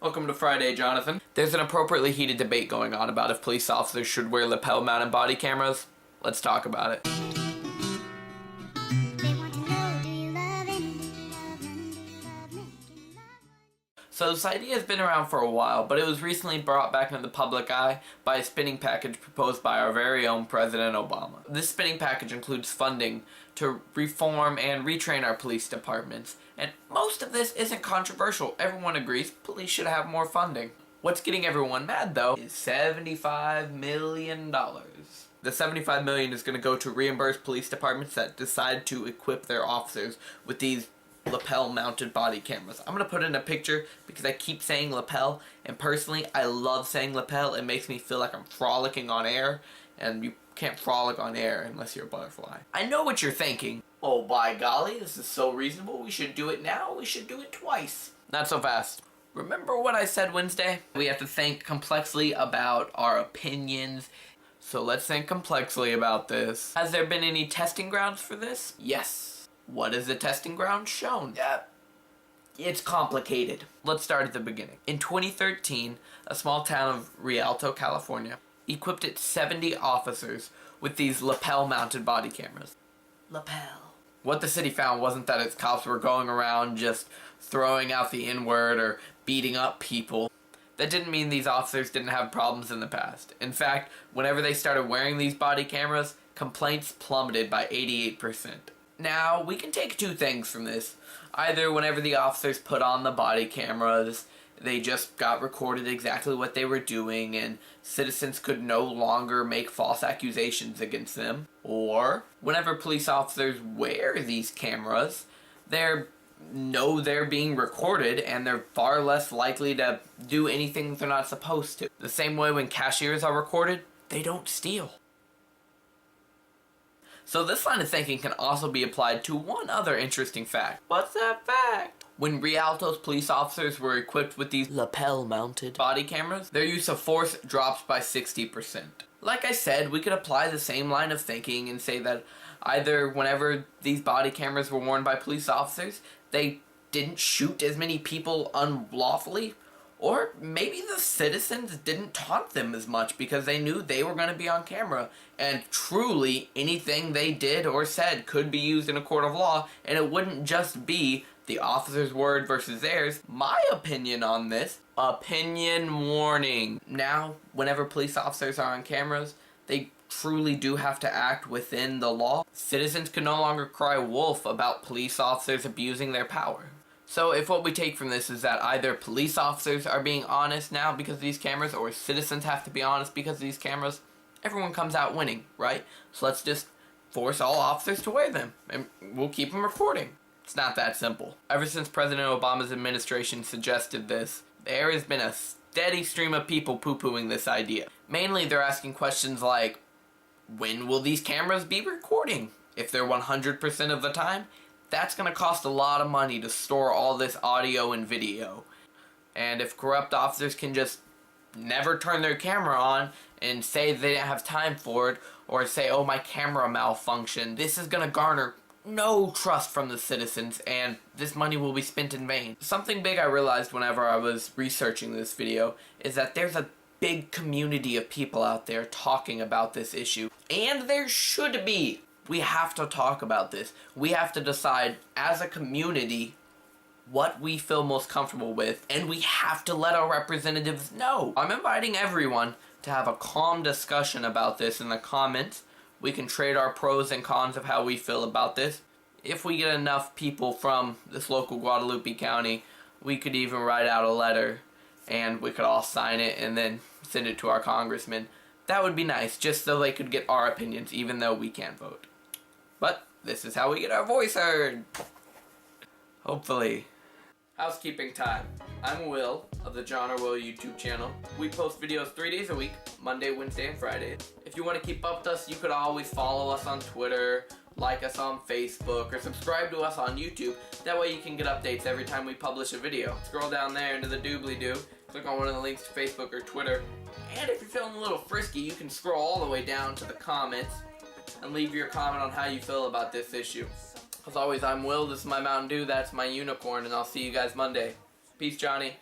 Welcome to Friday, Jonathan. There's an appropriately heated debate going on about if police officers should wear lapel-mounted body cameras. Let's talk about it. So this idea has been around for a while, but it was recently brought back into the public eye by a spending package proposed by our very own President Obama. This spending package includes funding to reform and retrain our police departments, and most of this isn't controversial. Everyone agrees police should have more funding. What's getting everyone mad, though, is $75 million. The $75 million is going to go to reimburse police departments that decide to equip their officers with these lapel-mounted body cameras. I'm going to put in a picture because I keep saying lapel, and personally, I love saying lapel. It makes me feel like I'm frolicking on air, and you can't frolic on air unless you're a butterfly. I know what you're thinking. Oh, by golly, this is so reasonable. We should do it now. We should do it twice. Not so fast. Remember what I said Wednesday? We have to think complexly about our opinions. So let's think complexly about this. Has there been any testing grounds for this? Yes. What is the testing ground shown? It's complicated. Let's start at the beginning. In 2013, a small town of Rialto, California, equipped its 70 officers with these lapel-mounted body cameras. Lapel. What the city found wasn't that its cops were going around just throwing out the N-word or beating up people. That didn't mean these officers didn't have problems in the past. In fact, whenever they started wearing these body cameras, complaints plummeted by 88%. Now, we can take two things from this. Either whenever the officers put on the body cameras, they just got recorded exactly what they were doing and citizens could no longer make false accusations against them. Or, whenever police officers wear these cameras, they're being recorded and they're far less likely to do anything they're not supposed to. The same way when cashiers are recorded, they don't steal. So this line of thinking can also be applied to one other interesting fact. What's that fact? When Rialto's police officers were equipped with these lapel-mounted body cameras, their use of force drops by 60%. Like I said, we could apply the same line of thinking and say that either whenever these body cameras were worn by police officers, they didn't shoot as many people unlawfully, or maybe the citizens didn't taunt them as much because they knew they were going to be on camera, and truly anything they did or said could be used in a court of law, and it wouldn't just be the officer's word versus theirs. My opinion on this, opinion warning. Now, whenever police officers are on cameras, they truly do have to act within the law. Citizens can no longer cry wolf about police officers abusing their power. So if what we take from this is that either police officers are being honest now because of these cameras, or citizens have to be honest because of these cameras, everyone comes out winning, right? So let's just force all officers to wear them, and we'll keep them recording. It's not that simple. Ever since President Obama's administration suggested this, there has been a steady stream of people poo-pooing this idea. Mainly they're asking questions like, when will these cameras be recording? If they're 100% of the time, that's going to cost a lot of money to store all this audio and video. And if corrupt officers can just never turn their camera on and say they didn't have time for it, or say, oh, my camera malfunctioned, this is going to garner no trust from the citizens, and this money will be spent in vain. Something big I realized whenever I was researching this video is that there's a big community of people out there talking about this issue. And there should be. We have to talk about this. We have to decide as a community what we feel most comfortable with, and we have to let our representatives know. I'm inviting everyone to have a calm discussion about this in the comments. We can trade our pros and cons of how we feel about this. If we get enough people from this local Guadalupe County, we could even write out a letter and we could all sign it and then send it to our congressman. That would be nice, just so they could get our opinions, even though we can't vote. But this is how we get our voice heard. Hopefully. Housekeeping time. I'm Will of the John or Will YouTube channel. We post videos 3 days a week, Monday, Wednesday, and Friday. If you want to keep up with us, you could always follow us on Twitter, like us on Facebook, or subscribe to us on YouTube. That way you can get updates every time we publish a video. Scroll down there into the doobly-doo, click on one of the links to Facebook or Twitter, and if you're feeling a little frisky, you can scroll all the way down to the comments and leave your comment on how you feel about this issue. As always, I'm Will, this is my Mountain Dew, that's my unicorn, and I'll see you guys Monday. Peace, Johnny.